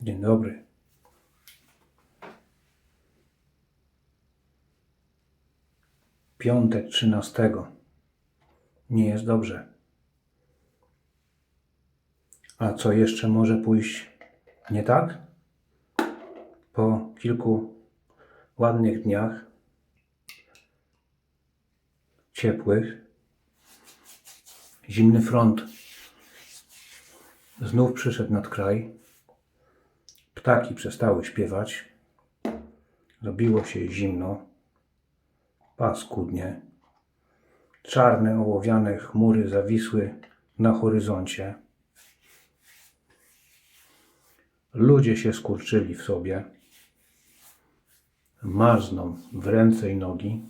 Dzień dobry. Piątek 13. Nie jest dobrze. A co jeszcze może pójść nie tak? Po kilku ładnych dniach, ciepłych, zimny front znów przyszedł nad kraj. Ptaki przestały śpiewać. Zrobiło się zimno, paskudnie. Czarne, ołowiane chmury zawisły na horyzoncie. Ludzie się skurczyli w sobie. Marzną w ręce i nogi.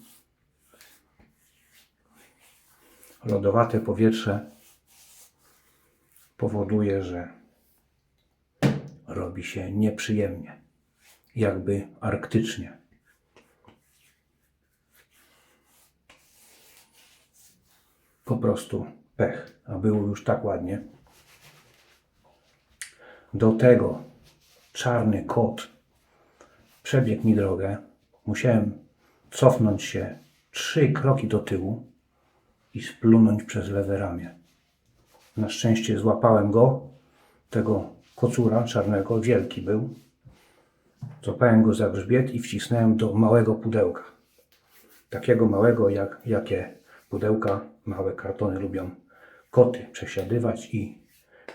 Lodowate powietrze powoduje, że robi się nieprzyjemnie, jakby arktycznie. Po prostu pech, a było już tak ładnie. Do tego czarny kot przebiegł mi drogę. Musiałem cofnąć się 3 kroki do tyłu i splunąć przez lewe ramię. Na szczęście złapałem go, tego kocura czarnego, wielki był. Złapałem go za grzbiet i wcisnąłem do małego pudełka. Takiego małego, jakie pudełka, małe kartony lubią koty przesiadywać i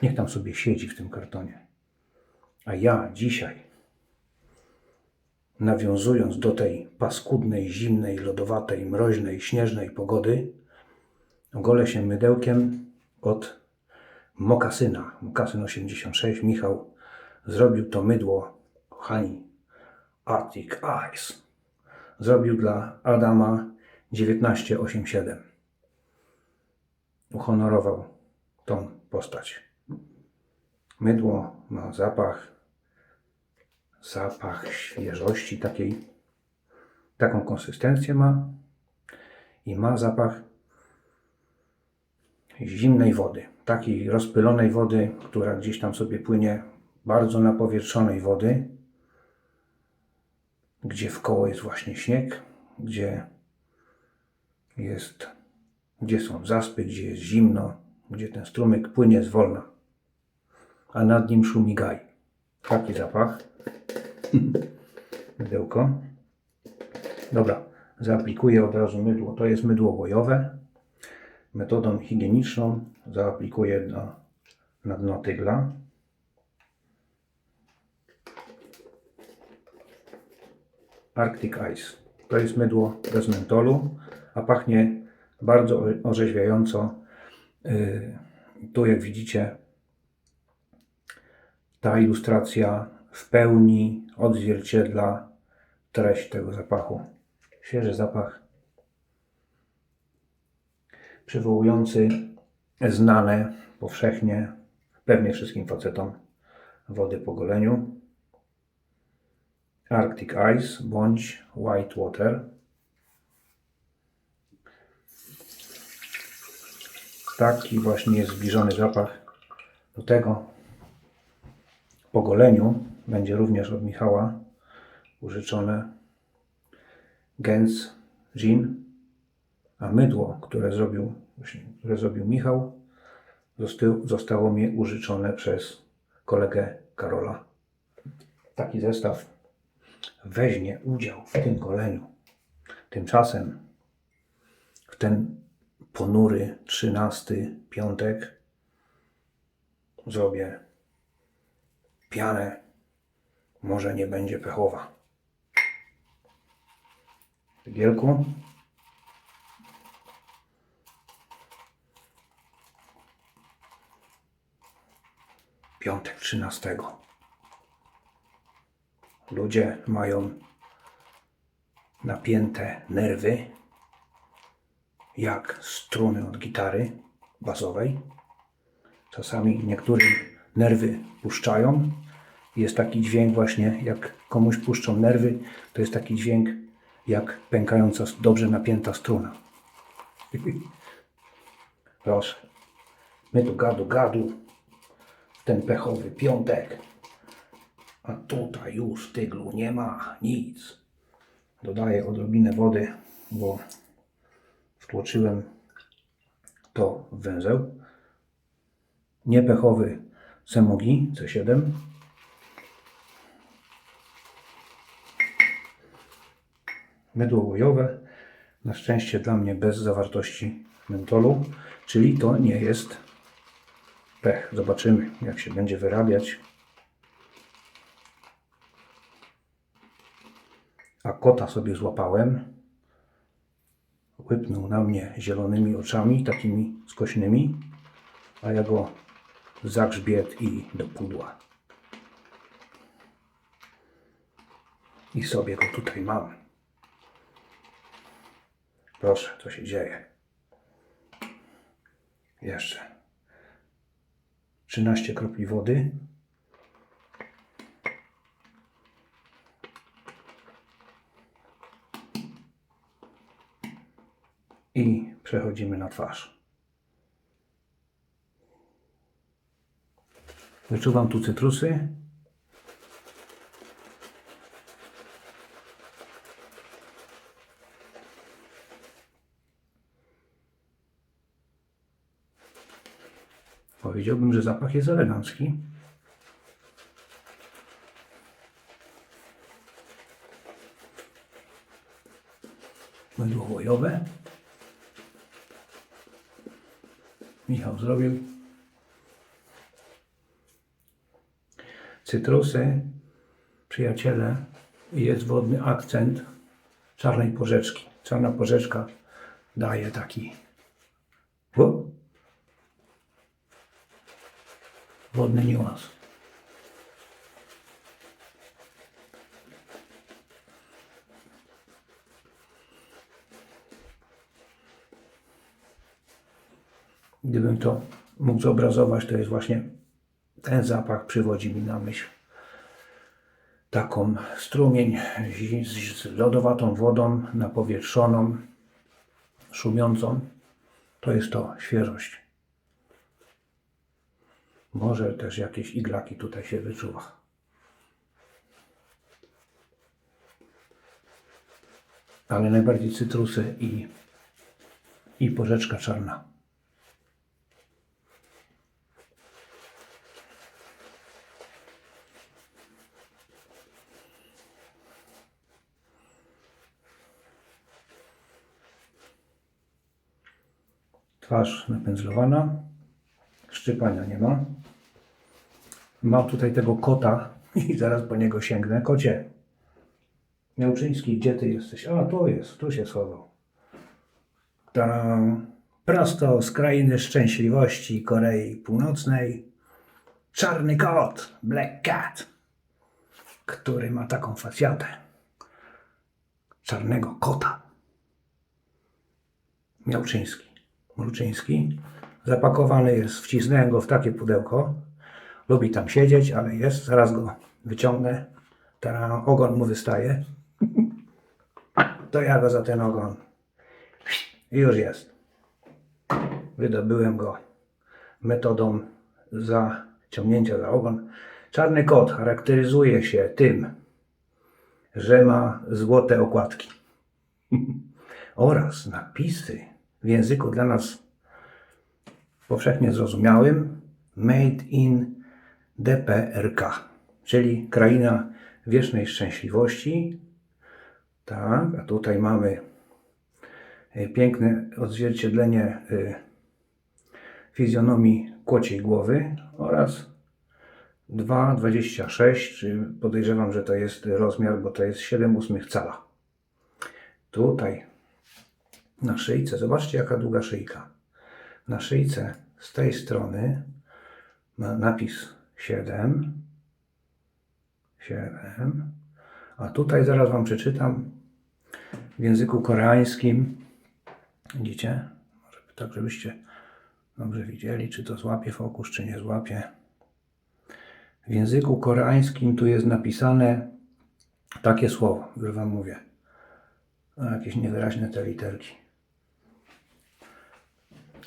niech tam sobie siedzi w tym kartonie. A ja dzisiaj, nawiązując do tej paskudnej, zimnej, lodowatej, mroźnej, śnieżnej pogody, ogolę się mydełkiem od mokasyna. Mokasyn 86. Michał zrobił to mydło, kochani, Arctic Ice. Zrobił dla Adama 1987. Uhonorował tą postać. Mydło ma zapach świeżości, taką konsystencję ma i ma zapach zimnej wody, takiej rozpylonej wody, która gdzieś tam sobie płynie, bardzo napowietrzonej wody, gdzie wkoło jest właśnie śnieg, gdzie są zaspy, gdzie jest zimno, gdzie ten strumyk płynie zwolna, a nad nim szumi gaj. Taki zapach. Mydełko. Dobra, zaaplikuję od razu mydło. To jest mydło łojowe. Metodą higieniczną zaaplikuję na dno tygla. Arctic Ice. To jest mydło bez mentolu, a pachnie bardzo orzeźwiająco. Tu, jak widzicie, ta ilustracja w pełni odzwierciedla treść tego zapachu. Świeży zapach, przywołujący znane powszechnie, pewnie wszystkim facetom, wody po goleniu. Arctic Ice bądź White Water. Taki właśnie jest zbliżony zapach. Do tego po goleniu będzie również od Michała użyczone Gens Gin, a mydło, które zrobił Michał, zostało mi użyczone przez kolegę Karola. Taki zestaw weźmie udział w tym goleniu. Tymczasem w ten ponury 13 piątek zrobię pianę. Może nie będzie pechowa. Tygielku. Piątek 13. Ludzie mają napięte nerwy, jak struny od gitary basowej. Czasami niektórym nerwy puszczają. Jest taki dźwięk właśnie, jak komuś puszczą nerwy, to jest taki dźwięk jak pękająca, dobrze napięta struna. Proszę, my tu gadu w ten pechowy piątek A tutaj już tyglu nie ma nic. Dodaję odrobinę wody, bo wtłoczyłem to w węzeł. Niepechowy Semogi C7. Mydło łojowe. Na szczęście dla mnie bez zawartości mentolu, czyli to nie jest pech. Zobaczymy, jak się będzie wyrabiać. A kota sobie złapałem. Łypnął na mnie zielonymi oczami, takimi skośnymi, a ja go za grzbiet i do pudła. I sobie go tutaj mam. Proszę, co się dzieje. Jeszcze 13 kropli wody. I przechodzimy na twarz. Wyczuwam tu cytrusy. Powiedziałbym, że zapach jest elegancki. Mydło łojowe. Michał zrobił. Cytrusy, przyjaciele, jest wodny akcent czarnej porzeczki. Czarna porzeczka daje taki wodny niuans. Gdybym to mógł zobrazować, to jest właśnie ten zapach, przywodzi mi na myśl taką strumień z lodowatą wodą, napowietrzoną, szumiącą. To jest to świeżość. Może też jakieś iglaki tutaj się wyczuwa. Ale najbardziej cytrusy i porzeczka czarna. Twarz napędzlowana. Szczypania nie ma. Mam tutaj tego kota i zaraz po niego sięgnę. Kocie, Miałczyński, gdzie ty jesteś? A, tu jest, tu się schował. Tam, prosto z krainy szczęśliwości Korei Północnej. Czarny kot, Black Cat, który ma taką facjatę. Czarnego kota. Miałczyński. Mruczyński. Zapakowany jest, wcisnąłem go w takie pudełko. Lubi tam siedzieć, ale jest. Zaraz go wyciągnę. Teraz ogon mu wystaje. To ja go za ten ogon. I już jest. Wydobyłem go metodą zaciągnięcia za ogon. Czarny kot charakteryzuje się tym, że ma złote okładki. Oraz napisy w języku dla nas powszechnie zrozumiałym Made in DPRK, czyli kraina wiecznej szczęśliwości. Tak, a tutaj mamy piękne odzwierciedlenie fizjonomii kociej głowy oraz 2,26, podejrzewam, że to jest rozmiar, bo to jest 7/8 cala. Tutaj na szyjce, zobaczcie jaka długa szyjka. Na szyjce z tej strony ma napis 7, a tutaj zaraz wam przeczytam w języku koreańskim. Widzicie? Może tak, żebyście dobrze widzieli, czy to złapie fokus, czy nie złapie. W języku koreańskim tu jest napisane takie słowo, już wam mówię. Jakieś niewyraźne te literki.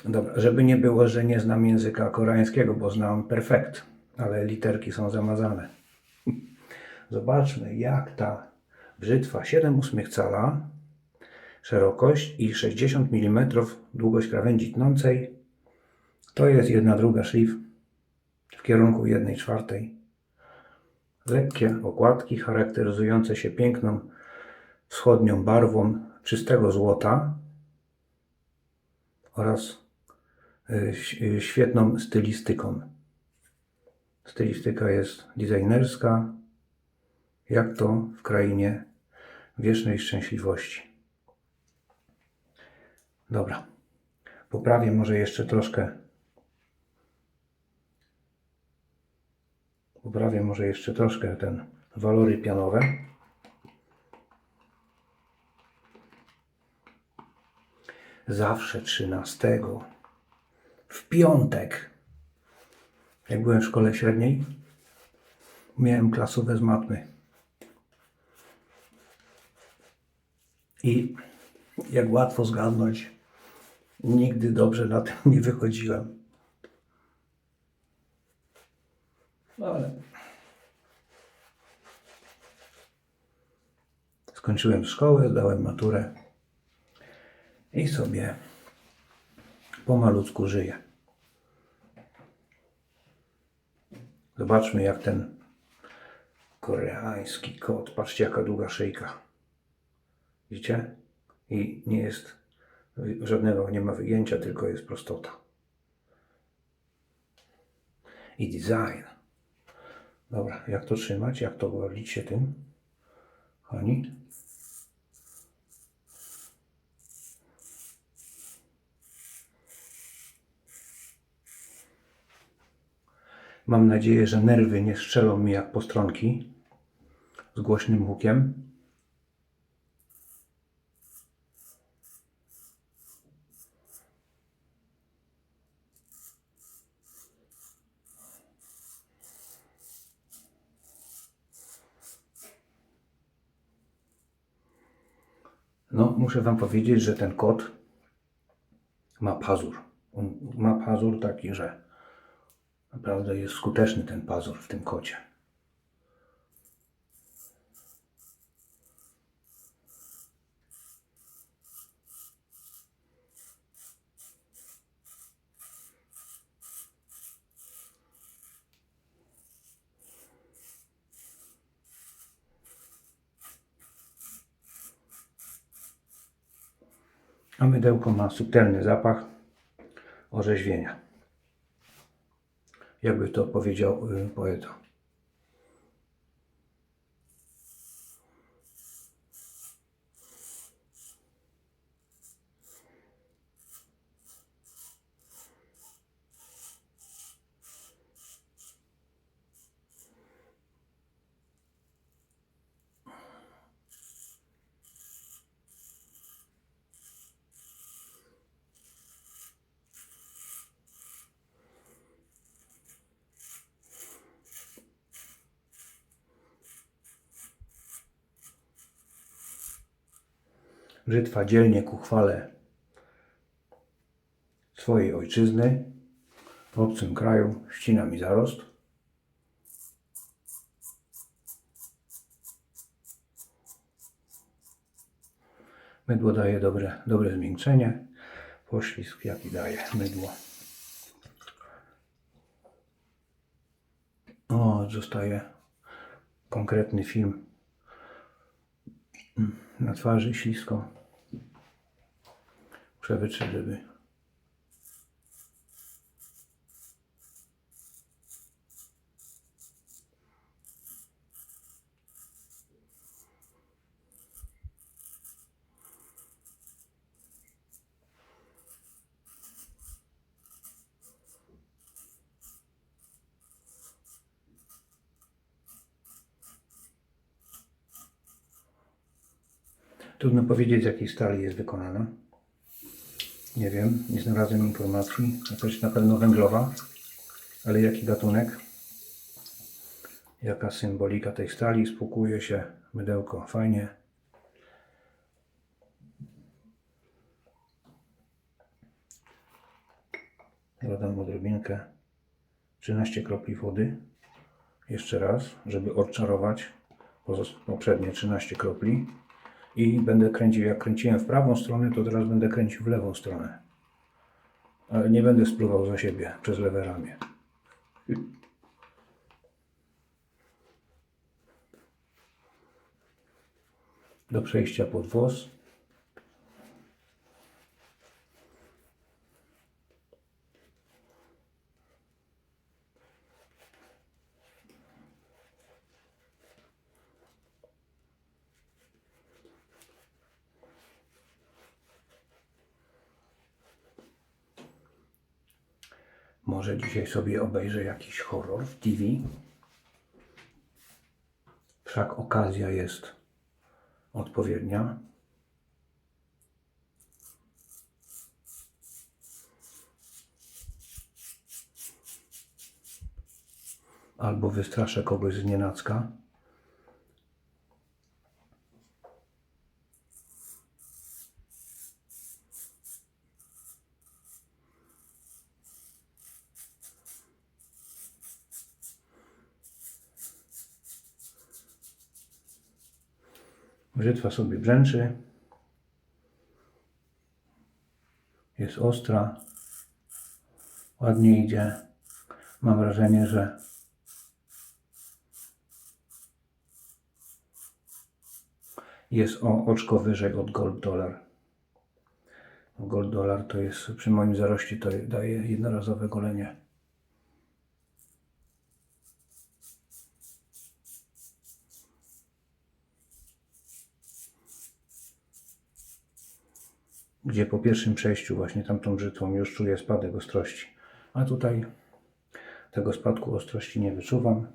Dobra, żeby nie było, że nie znam języka koreańskiego, bo znam perfekt, ale literki są zamazane. Zobaczmy, jak ta brzytwa 7/8 cala, szerokość i 60 mm długość krawędzi tnącej, to jest 1/2 szlif w kierunku 1/4. Lekkie okładki charakteryzujące się piękną wschodnią barwą czystego złota oraz świetną stylistyką. Stylistyka jest designerska, jak to w krainie wiecznej szczęśliwości. Dobra, poprawię może jeszcze troszkę ten walory pianowe. Zawsze 13 w piątek, jak byłem w szkole średniej, miałem klasówkę z matmy. I jak łatwo zgadnąć, nigdy dobrze na tym nie wychodziłem. No ale skończyłem szkołę, zdałem maturę i sobie pomalutku żyję. Zobaczmy, jak ten koreański kot, patrzcie, jaka długa szyjka. Widzicie? I nie jest żadnego, nie ma wygięcia, tylko jest prostota. I design. Dobra, jak to trzymać? Jak to golić się tym? Kochani? Mam nadzieję, że nerwy nie strzelą mi jak postronki z głośnym hukiem. No, muszę Wam powiedzieć, że ten kot ma pazur. On ma pazur taki, że naprawdę jest skuteczny ten pazur w tym kocie. A mydełko ma subtelny zapach orzeźwienia. Jakby to powiedział poeta. Brzytwa dzielnie ku chwale swojej ojczyzny w obcym kraju ścina mi zarost. Mydło daje dobre zmiękczenie. Poślizg jaki daje mydło. O, zostaje konkretny film na twarzy, ślisko. Muszę wytrzeć, żeby trudno powiedzieć, z jakiej stali jest wykonana. Nie wiem, nie znalazłem informacji. Jakaś na pewno węglowa, ale jaki gatunek? Jaka symbolika tej stali? Spłukuje się mydełko fajnie. Dodam odrobinkę, 13 kropli wody. Jeszcze raz, żeby odczarować poprzednie 13 kropli i będę kręcił, jak kręciłem w prawą stronę, to teraz będę kręcił w lewą stronę. Ale nie będę spluwał za siebie przez lewe ramię. Do przejścia pod włos. Może dzisiaj sobie obejrzę jakiś horror w TV. Wszak okazja jest odpowiednia. Albo wystraszę kogoś z nienacka. Brzytwa sobie brzęczy. Jest ostra. Ładnie idzie. Mam wrażenie, że jest o oczko wyżej od Gold Dollar. Gold Dollar to jest, przy moim zaroście to daje jednorazowe golenie. Gdzie po pierwszym przejściu właśnie tamtą brzytwą już czuję spadek ostrości. A tutaj tego spadku ostrości nie wyczuwam.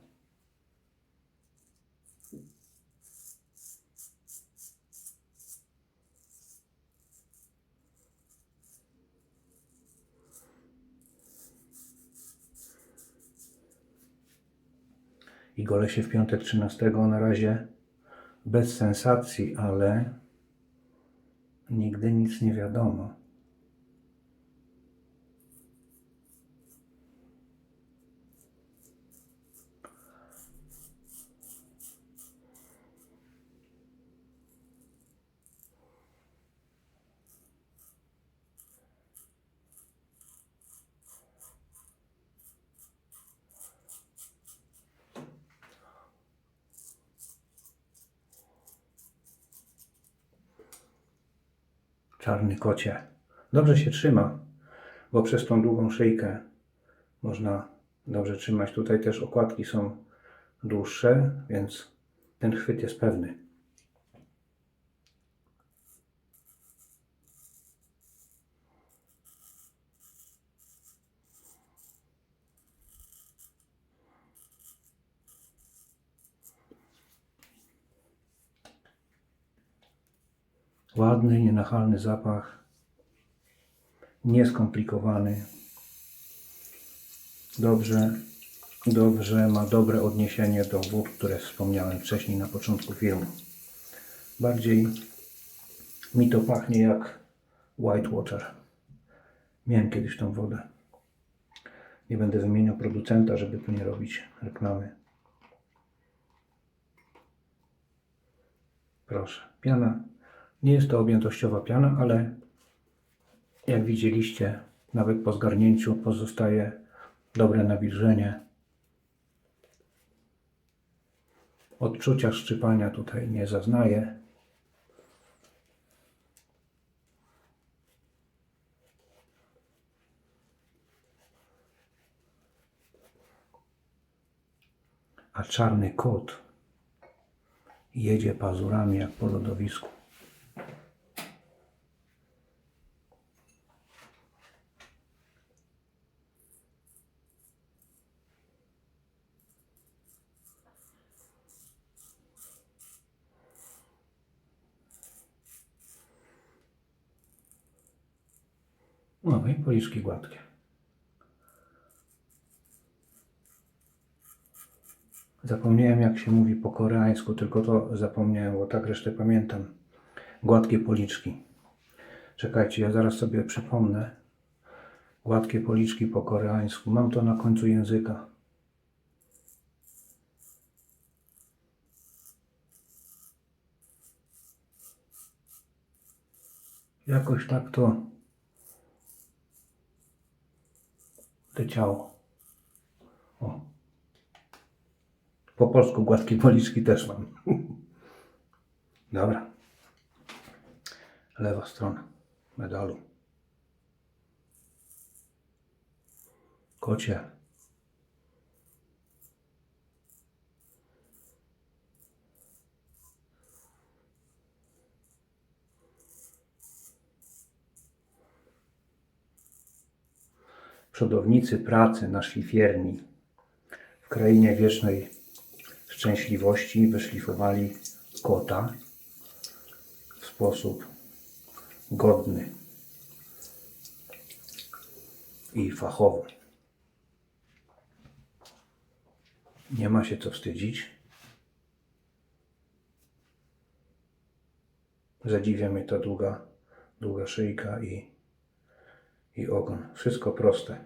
I golę się w piątek 13 na razie bez sensacji, ale nigdy nic nie wiadomo. Czarny kocie. Dobrze się trzyma, bo przez tą długą szyjkę można dobrze trzymać. Tutaj też okładki są dłuższe, więc ten chwyt jest pewny. Ładny, nienachalny zapach. Nieskomplikowany. Dobrze, ma dobre odniesienie do wód, które wspomniałem wcześniej na początku filmu. Bardziej mi to pachnie jak Whitewater. Miałem kiedyś tą wodę. Nie będę wymieniał producenta, żeby tu nie robić reklamy. Proszę, piana. Nie jest to objętościowa piana, ale jak widzieliście, nawet po zgarnięciu pozostaje dobre nawilżenie. Odczucia szczypania tutaj nie zaznaję. A czarny kot jedzie pazurami jak po lodowisku. No i policzki gładkie. Zapomniałem, jak się mówi po koreańsku, tylko to zapomniałem, bo tak resztę pamiętam. Gładkie policzki. Czekajcie, ja zaraz sobie przypomnę. Gładkie policzki po koreańsku. Mam to na końcu języka. jakoś tak to leciało. O. Po polsku gładkie policzki też mam. Dobra. Lewa strona medalu. Kocie. Przodownicy pracy na szlifierni w krainie wiecznej szczęśliwości wyszlifowali kota w sposób godny i fachowy. Nie ma się co wstydzić. Zadziwia mnie ta długa szyjka i ogon. Wszystko proste,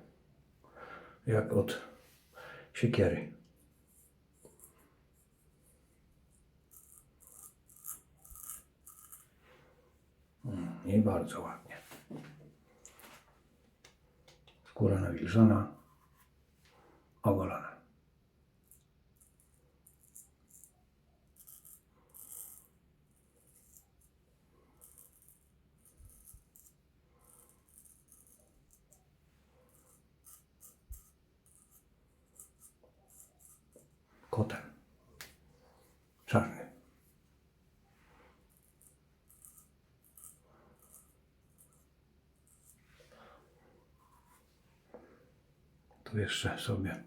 jak od siekiery. I bardzo ładnie. Skóra nawilżona, ogolona. Kotem. Czarny. Tu jeszcze sobie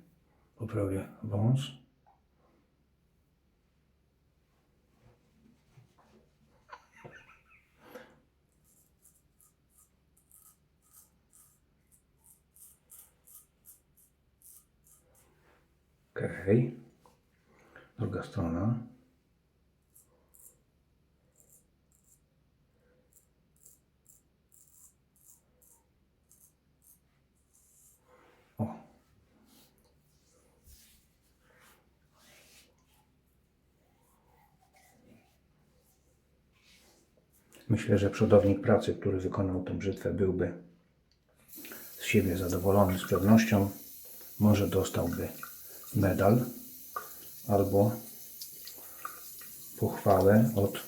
poprawię wąs. Okej. Druga strona. O. Myślę, że przodownik pracy, który wykonał tę brzytwę, byłby z siebie zadowolony z pewnością. Może dostałby medal albo pochwałę od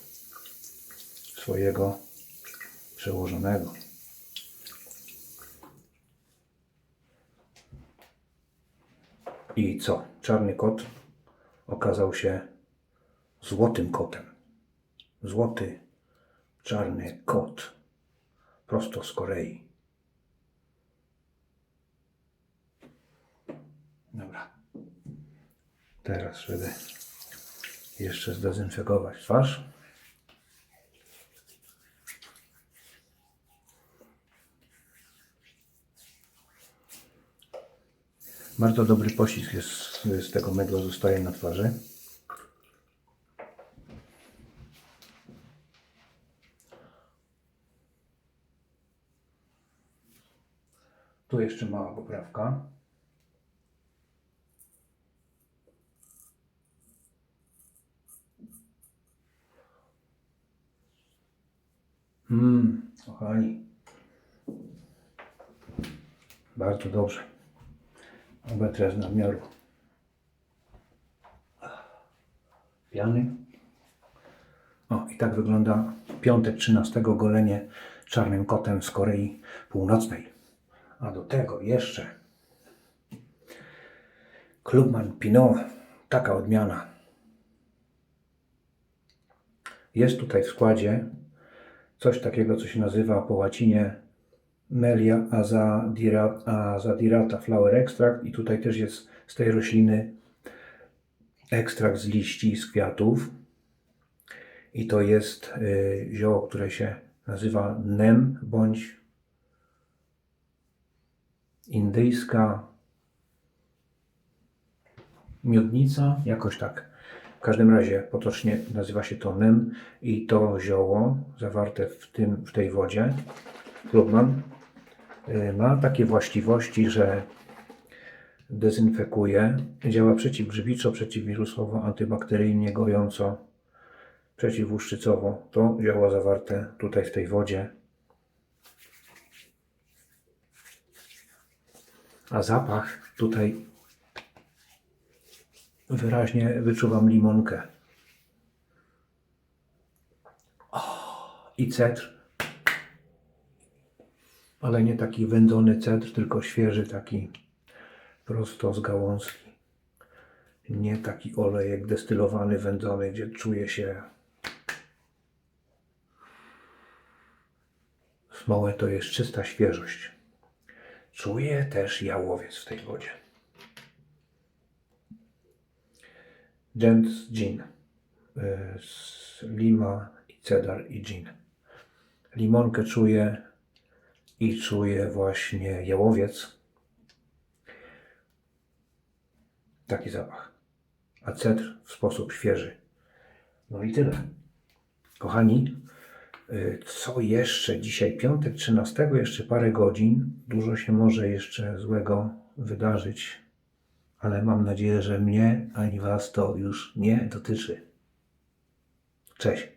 swojego przełożonego. I co? Czarny kot okazał się złotym kotem. Złoty, czarny kot. Prosto z Korei. Dobra. Teraz, żeby jeszcze zdezynfekować twarz. Bardzo dobry pościsk z tego mydła zostaje na twarzy. Tu jeszcze mała poprawka. Kochani. Bardzo dobrze. Obetrę z nadmiaru piany. O, i tak wygląda piątek 13 golenie czarnym kotem z Korei Północnej. A do tego jeszcze Clubman Pinot. Taka odmiana. Jest tutaj w składzie coś takiego, co się nazywa po łacinie Melia azadirata flower extract i tutaj też jest z tej rośliny ekstrakt z liści, z kwiatów i to jest zioło, które się nazywa nem bądź indyjska miodnica, jakoś tak. W każdym razie potocznie nazywa się to nem i to zioło zawarte w tej wodzie Clubman ma takie właściwości, że dezynfekuje, działa przeciwgrzybiczo, przeciwwirusowo, antybakteryjnie, gojąco, przeciwłuszczycowo. To zioło zawarte tutaj w tej wodzie A zapach tutaj wyraźnie wyczuwam limonkę. I cedr. Ale nie taki wędzony cedr, tylko świeży, taki prosto z gałązki. Nie taki olejek destylowany, wędzony, gdzie czuje się smołę. To jest czysta świeżość. Czuję też jałowiec w tej wodzie. Gent gin. Z lima i cedar i gin. Limonkę czuję i czuję właśnie jałowiec. Taki zapach. A cedr w sposób świeży. No i tyle. Kochani, co jeszcze? Dzisiaj piątek 13, jeszcze parę godzin. Dużo się może jeszcze złego wydarzyć, ale mam nadzieję, że mnie ani Was to już nie dotyczy. Cześć.